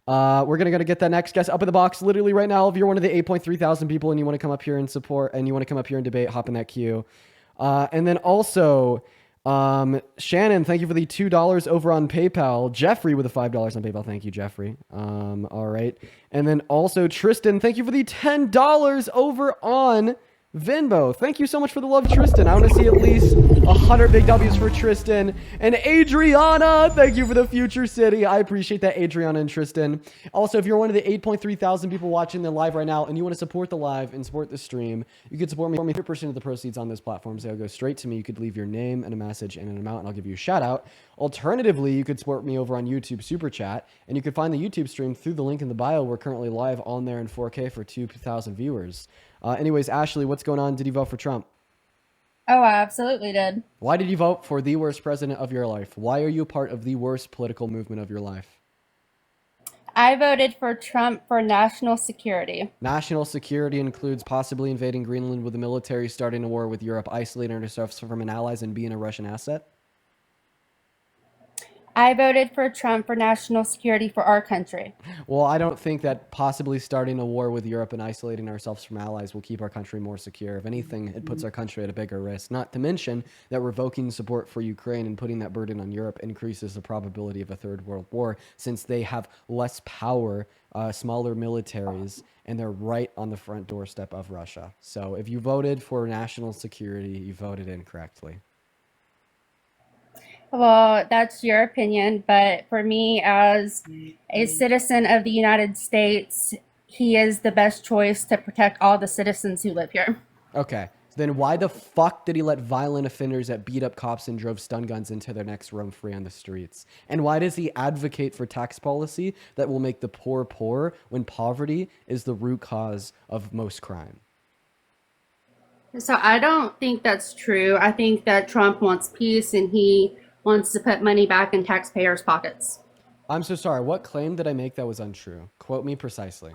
We're gonna get that next guest up in the box literally right now. If you're one of the 8.3 thousand people and you want to come up here and support and you want to come up here and debate, hop in that queue. And then also, Shannon, thank you for the $2 over on PayPal. Jeffrey with the $5 on PayPal. Thank you, Jeffrey. All right. And then also Tristan, thank you for the $10 over on Venmo. Thank you so much for the love, Tristan. I want to see at least 100 big W's for Tristan. And Adriana, thank you for the future city. I appreciate that, Adriana and Tristan. Also, if you're one of the 8.3 thousand people watching the live right now and you want to support the live and support the stream, you could support me. 100% of the proceeds on those platforms, they'll go straight to me. You could leave your name and a message and an amount, and I'll give you a shout out. Alternatively, you could support me over on YouTube Super Chat, and you could find the YouTube stream through the link in the bio. We're currently live on there in 4K for 2,000 viewers. Anyways, Ashley, what's going on? Did you vote for Trump? Oh, I absolutely did. Why did you vote for the worst president of your life? Why are you part of the worst political movement of your life? I voted for Trump for national security. National security includes possibly invading Greenland with the military, starting a war with Europe, isolating ourselves from an allies, and being a Russian asset? I voted for Trump for national security for our country. Well, I don't think that possibly starting a war with Europe and isolating ourselves from allies will keep our country more secure. If anything, it puts our country at a bigger risk. Not to mention that revoking support for Ukraine and putting that burden on Europe increases the probability of a third world war, since they have less power, smaller militaries, and they're right on the front doorstep of Russia. So if you voted for national security, you voted incorrectly. Well, that's your opinion, but for me, as a citizen of the United States, he is the best choice to protect all the citizens who live here. Okay. Then why the fuck did he let violent offenders that beat up cops and drove stun guns into their necks roam free on the streets? And why does he advocate for tax policy that will make the poor poor when poverty is the root cause of most crime? So I don't think that's true. I think that Trump wants peace and he wants to put money back in taxpayers' pockets. I'm so sorry. What claim did I make that was untrue? Quote me precisely.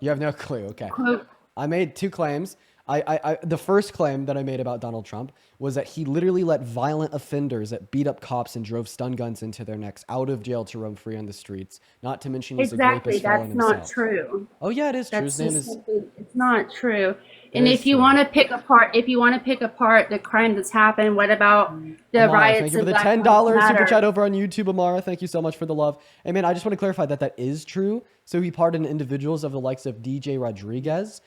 You have no clue. Okay. Quote, I made two claims. The first claim that I made about Donald Trump was that he literally let violent offenders that beat up cops and drove stun guns into their necks out of jail to roam free on the streets. Not to mention he's exactly, a rapist felon himself. that's not true. Oh yeah, it is true. That's His name just is. simply, it's not true. It And is if you true. want to pick apart, the crime that's happened, what about the Amara, riots? thank you for and the Black $10 Lives super Matter? chat over on YouTube, Amara. Thank you so much for the love. Hey man, I just want to clarify that that is true. So he pardoned individuals of the likes of DJ Rodriguez,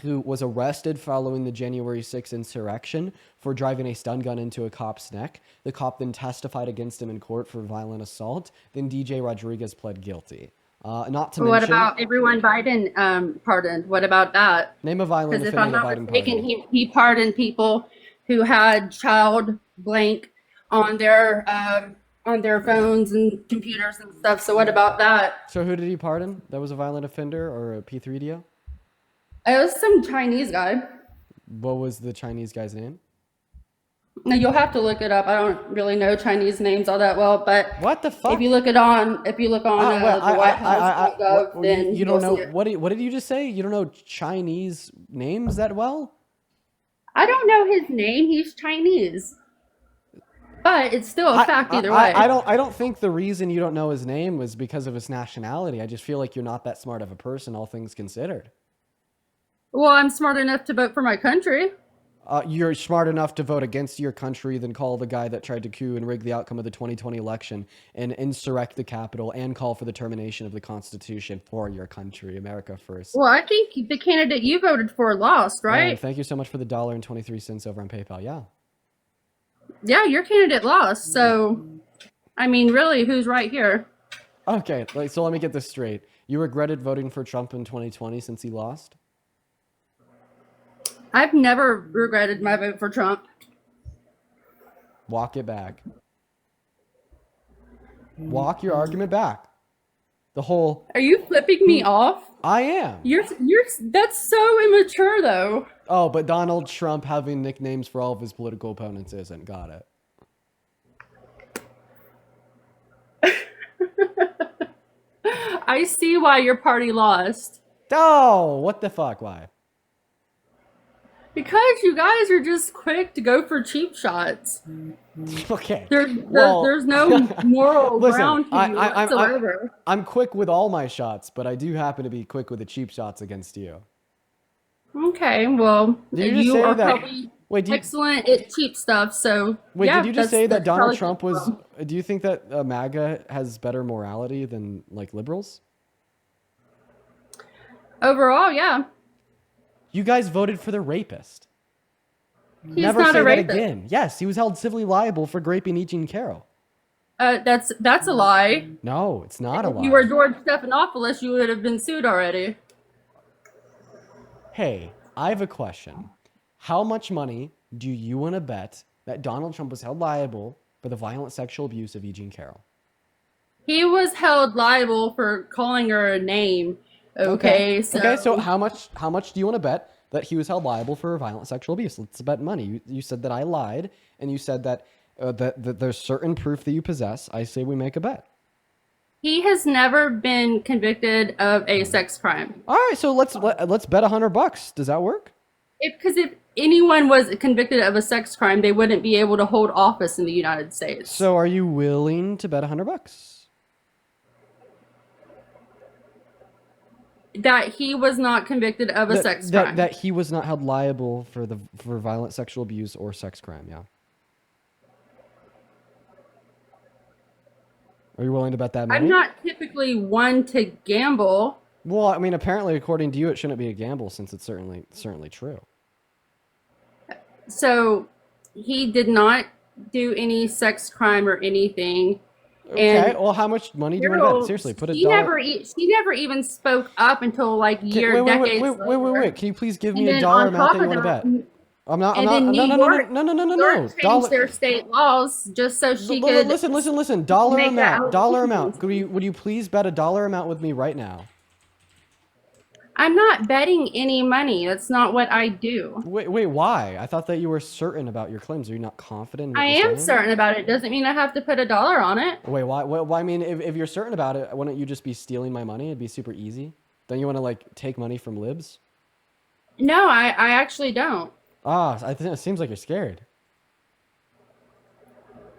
who was arrested following the January 6th insurrection for driving a stun gun into a cop's neck. The cop then testified against him in court for violent assault. Then DJ Rodriguez pled guilty. Not to What mention, about everyone Biden pardoned? What about that? name a violent Because if I'm offender that not Biden mistaken, pardoned. he pardoned people who had child blank on their phones and computers and stuff. So what about that? So who did he pardon? That was a violent offender or a P3DO? It was some Chinese guy. What was the Chinese guy's name? Now you'll have to look it up. I don't really know Chinese names all that well, but What the fuck? if you look on Well, the White House.gov, well, then you don't you'll know see it. what did you just say? You don't know Chinese names that well? I don't know his name. He's Chinese, but it's still a fact either way. I don't think the reason you don't know his name was because of his nationality. I just feel like you're not that smart of a person, all things considered. Well, I'm smart enough to vote for my country. You're smart enough to vote against your country, then call the guy that tried to coup and rig the outcome of the 2020 election and insurrect the Capitol and call for the termination of the Constitution for your country, America first. Well, I think the candidate you voted for lost, And right? thank you so much for the $1.23 over on PayPal. Yeah. Yeah, your candidate lost. So, I mean, really, who's right here? Okay, so let me get this straight. You regretted voting for Trump in 2020 since he lost? I've never regretted my vote for Trump. Walk it back. Walk your argument back. The whole, Are you flipping me off? I am. You're that's so immature though. Oh, but Donald Trump having nicknames for all of his political opponents isn't. Got it. I see why your party lost. Oh, what the fuck? Why? Because you guys are just quick to go for cheap shots. Okay. There's no moral Listen, ground to you whatsoever. I'm quick with all my shots, but I do happen to be quick with the cheap shots against you. Okay, well, Did you just you say are that? probably Wait, excellent at cheap stuff. So wait, did yeah, you just say that that's Donald probably Trump good. was? Do you think that MAGA has better morality than like liberals? Overall, yeah, You guys voted for the rapist. he's Never not say a that rapist. again. Yes, he was held civilly liable for raping E. Jean Carroll. That's a lie. No, it's not a If you were lie. George Stephanopoulos, you would have been sued already. Hey, I have a question. How much money do you want to bet that Donald Trump was held liable for the violent sexual abuse of E. Jean Carroll? He was held liable for calling her a name. Okay, so Okay, so how much do you want to bet that he was held liable for violent sexual abuse? Let's bet money. You said that I lied, and you said that that there's certain proof that you possess. I say we make a bet. he has never been convicted of a sex crime. All right, so let's bet $100. Does that work? Because if anyone was convicted of a sex crime, they wouldn't be able to hold office in the United States. So are you willing to bet $100? That he was not convicted of a sex crime. That he was not held liable for violent sexual abuse or sex crime. Yeah. Are you willing to bet that money? I'm not typically one to gamble. Well, I mean, apparently, according to you, it shouldn't be a gamble since it's certainly true. So he did not do any sex crime or anything. Okay. And Well, how much money do you want to Carol, bet? Seriously, put a she dollar. she never even spoke up until like decades later. Can you please give And me a then dollar on amount top that you of want to bet? that, I'm not. and then No. New York changed Dollar. their state laws just so she could Listen. Dollar make that amount. Dollar allocation. amount. Would you please bet a dollar amount with me right now? I'm not betting any money. That's not what I do. Wait. Why? I thought that you were certain about your claims. Are you not confident in what I you're am saying? certain about it. Doesn't mean I have to put a dollar on it. Wait. Why? Well, I mean, if you're certain about it, wouldn't you just be stealing my money? It'd be super easy. Don't you want to like take money from libs? No, I actually don't. I think it seems like you're scared.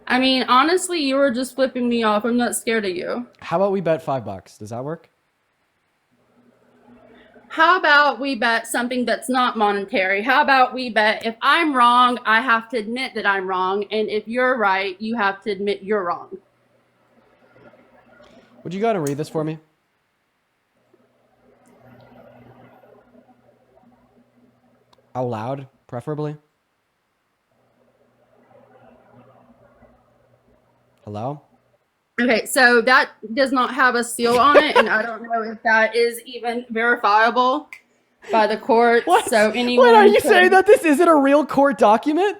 I mean, honestly, you were just flipping me off. I'm not scared of you. How about we bet $5? Does that work? How about we bet something that's not monetary? How about we bet if I'm wrong, I have to admit that I'm wrong. And if you're right, you have to admit you're wrong. Would you go ahead and read this for me? Out loud, preferably. Hello? Okay, so that does not have a seal on it, and I don't know if that is even verifiable by the court. What? So anyone Wait, are you could- saying that this isn't a real court document?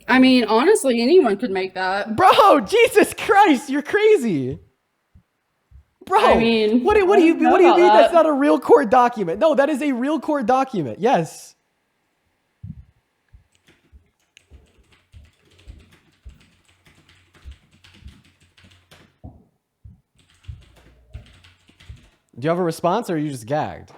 I mean, honestly, anyone could make that. Bro, Jesus Christ, you're crazy. Bro, I mean, what do you I don't know mean about that's that. not a real court document? No, that is a real court document. Yes. Do you have a response or are you just gagged?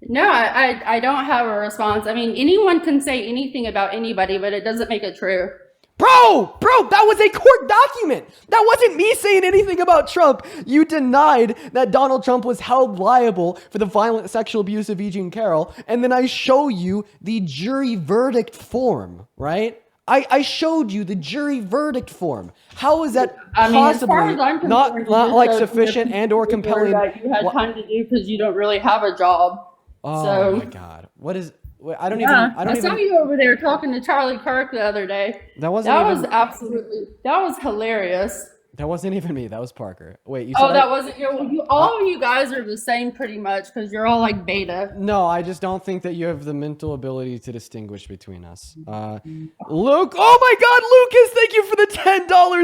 No, I don't have a response. I mean, anyone can say anything about anybody, but it doesn't make it true. Bro, that was a court document. That wasn't me saying anything about Trump. You denied that Donald Trump was held liable for the violent sexual abuse of E. Jean Carroll, and then I show you the jury verdict form, right? I showed you the jury verdict form. How is that I mean, as possibly far as I'm not concerned, like you just sufficient showed and or me compelling? that you had time to do because you don't really have a job. Oh So my God, what is? I don't yeah, even. I saw you over there talking to Charlie Kirk the other day. That wasn't That even. that was hilarious. That wasn't even me. That was Parker. Wait, you said Oh, that wasn't you. All of you guys are the same pretty much because you're all like beta. No, I just don't think that you have the mental ability to distinguish between us. Luke, oh my God, Lucas, thank you for the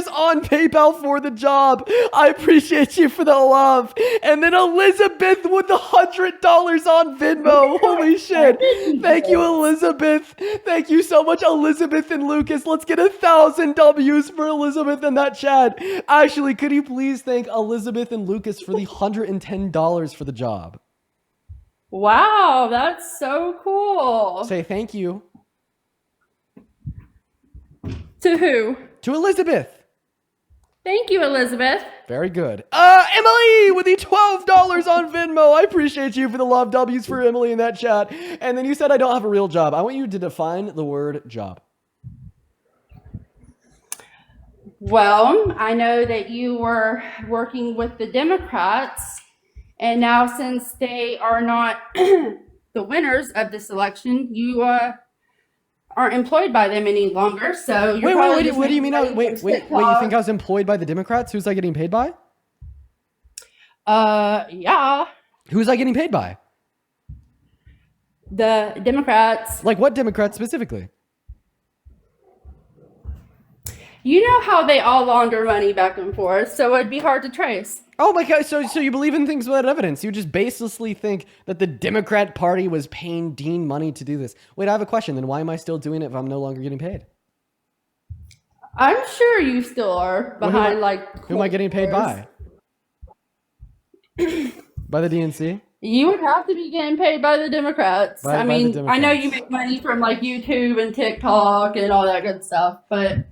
$10 on PayPal for the job. I appreciate you for the love. And then Elizabeth with the $100 on Venmo. Holy shit. Thank you, Elizabeth. Thank you so much, Elizabeth and Lucas. Let's get 1,000 W's for Elizabeth in that chat. Actually, could you please thank Elizabeth and Lucas for the $110 for the job? Wow, that's so cool. Say thank you. To who? To Elizabeth. Thank you, Elizabeth. Very good. Emily with the $12 on Venmo. I appreciate you for the love. W's for Emily in that chat. And then you said I don't have a real job. I want you to define the word job. Well, I know that you were working with the Democrats, and now since they are not the winners of this election, you aren't employed by them any longer. So you're wait. What do you mean? Wait. You think I was employed by the Democrats? Who's I getting paid by? Yeah. Who's I getting paid by? The Democrats. Like what Democrats specifically? You know how they all launder money back and forth, so it'd be hard to trace. Oh my God, so you believe in things without evidence. You just baselessly think that the Democrat Party was paying Dean money to do this. Wait, I have a question. Then why am I still doing it if I'm no longer getting paid? I'm sure you still are behind who am I getting paid by? By the DNC? You would have to be getting paid by the Democrats. By the Democrats. I know you make money from like YouTube and TikTok and all that good stuff, but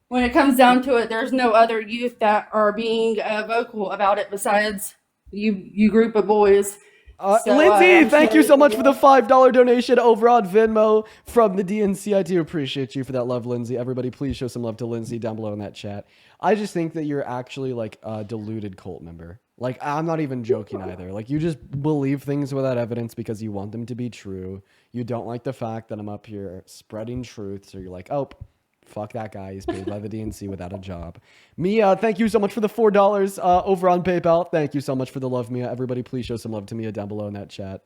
when it comes down to it, there's no other youth that are being vocal about it besides you group of boys. Lindsay, thank you so much for the $5 donation over on Venmo from the DNC. I do appreciate you for that love, Lindsay. Everybody, please show some love to Lindsay down below in that chat. I just think that you're actually like a deluded cult member. Like, I'm not even joking either. Like, you just believe things without evidence because you want them to be true. You don't like the fact that I'm up here spreading truth. So you're like, oh, fuck that guy. He's paid by the DNC without a job. Mia, thank you so much for the $4 over on PayPal. Thank you so much for the love, Mia. Everybody, please show some love to Mia down below in that chat.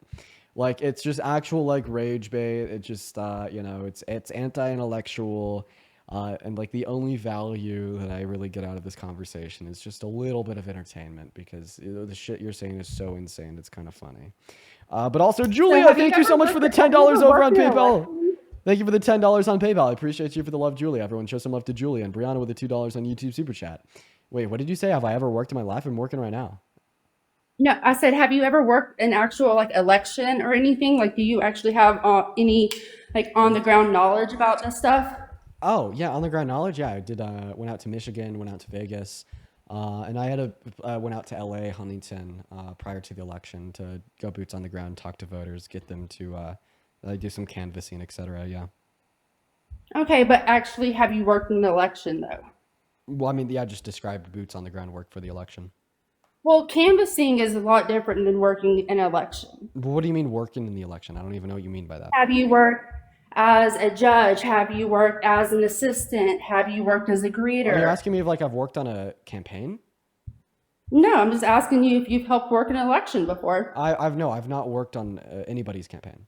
Like, it's just actual, like, rage bait. It just, you know, it's anti-intellectual. And, like, the only value that I really get out of this conversation is just a little bit of entertainment because you know, the shit you're saying is so insane. It's kind of funny. But also, Julia, thank you so much for the $10 over on PayPal. Thank you for the $10 on PayPal. I appreciate you for the love, Julia. Everyone show some love to Julia. And Brianna with the $2 on YouTube Super Chat. Wait, what did you say? Have I ever worked in my life? I'm working right now. No, I said, have you ever worked an actual like election or anything? Like, do you actually have any like on the ground knowledge about this stuff? Oh, yeah, on the ground knowledge. Yeah, I did. Went out to Michigan, went out to Vegas. And I went out to LA, Huntington, prior to the election to go boots on the ground, talk to voters, get them to do some canvassing, etc. Yeah. Okay, but actually, have you worked in an election though? Well, I mean, yeah, I just described boots on the ground work for the election. Well, canvassing is a lot different than working in an election. But what do you mean working in the election? I don't even know what you mean by that. Have you worked as a judge? Have you worked as an assistant? Have you worked as a greeter? Are you asking me if like I've worked on a campaign? No, I'm just asking you if you've helped work an election before. I've not worked on anybody's campaign.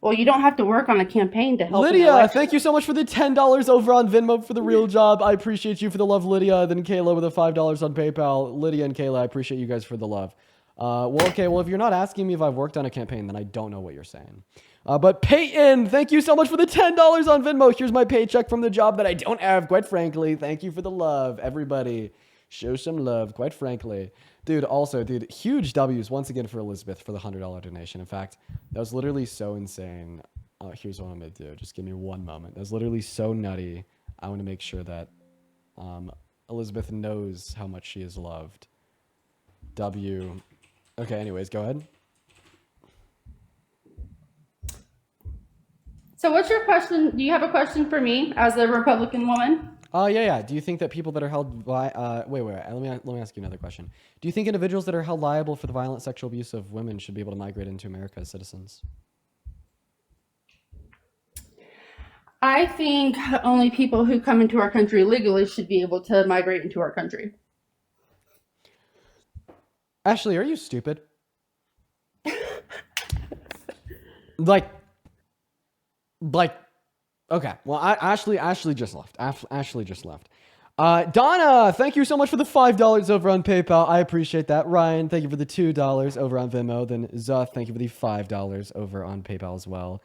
Well, you don't have to work on a campaign to help. Lydia, thank you so much for the $10 over on Venmo for the real job. I appreciate you for the love, Lydia. Then Kayla with the $5 on PayPal. Lydia and Kayla, I appreciate you guys for the love. Okay, well, if you're not asking me if I've worked on a campaign, then I don't know what you're saying. But Peyton, thank you so much for the $10 on Venmo. Here's my paycheck from the job that I don't have, quite frankly. Thank you for the love, everybody. Show some love, quite frankly. Dude, also, huge W's once again for Elizabeth for the $100 donation. In fact, that was literally so insane. Here's what I'm going to do. Just give me one moment. That was literally so nutty. I want to make sure that Elizabeth knows how much she is loved. W. Okay, anyways, go ahead. So what's your question? Do you have a question for me as a Republican woman? Yeah. Do you think that people that are held wait. Let me ask you another question. Do you think individuals that are held liable for the violent sexual abuse of women should be able to migrate into America as citizens? I think only people who come into our country legally should be able to migrate into our country. Ashley, are you stupid? like, okay. Well, Ashley just left. Ashley just left. Donna, thank you so much for the $5 over on PayPal. I appreciate that. Ryan, thank you for the $2 over on Venmo. Then Zuth, thank you for the $5 over on PayPal as well.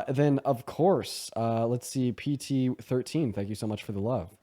Then, of course, let's see, PT13, thank you so much for the love.